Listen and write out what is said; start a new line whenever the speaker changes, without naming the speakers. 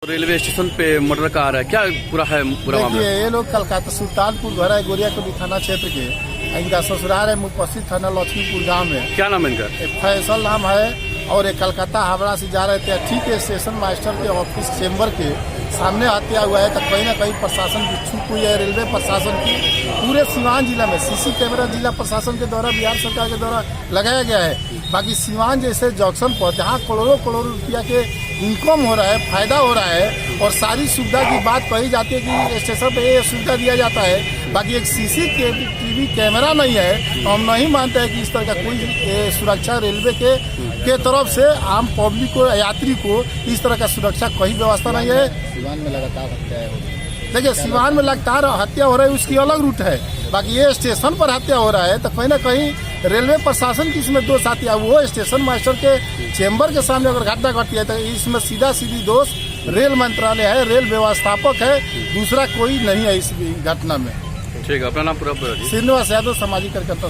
Railway station पे murder का आ रहा है, क्या पूरा है पूरा मामला?
ये लोग कलकत्ता सुल्तानपुर घर है, गोरिया कबी थाना क्षेत्र के। इनका ससुराल है मुफस्सिल थाना लक्ष्मीपुर गांव में।
क्या नाम है इनका?
फैसल नाम है और एक कलकत्ता हावड़ा से जा रहे थे। ठीक है, स्टेशन मास्टर के ऑफिस चेम्बर के सामने हत्या हुआ है। तो कहीं ना कहीं प्रशासन की चूक हुई है, रेलवे प्रशासन की। पूरे सीवान जिला में सीसी कैमरा जिला प्रशासन के द्वारा, बिहार सरकार के द्वारा लगाया गया है। बाकी सीवान जैसे जंक्शन पर जहाँ करोड़ों करोड़ रुपया के इनकम हो रहा है, फायदा हो रहा है और सारी सुविधा की बात कही जाती है कि स्टेशन पे ये सुविधा दिया जाता है, बाकी एक सीसीटीवी कैमरा नहीं है। तो हम नहीं मानते हैं कि इस तरह का कोई सुरक्षा रेलवे के तरफ से आम पब्लिक को, यात्री को इस तरह का सुरक्षा कोई व्यवस्था नहीं है।
सीवान में लगातार हत्याएं हो रही है।
देखिए, सीवान में लगातार हत्या हो रहा है, उसकी अलग रूट है। बाकी ये स्टेशन पर हत्या हो रहा है तो कहीं ना कहीं रेलवे प्रशासन की इसमें दोष आती है। वो स्टेशन मास्टर के चेम्बर के सामने अगर घटना घटती है तो इसमें सीधा सीधी दोष रेल मंत्रालय है, रेल व्यवस्थापक है, दूसरा कोई नहीं है इस घटना में।
ठीक है, अपना नाम पूरा?
श्रीनिवास यादव, सामाजिक कार्यकर्ता।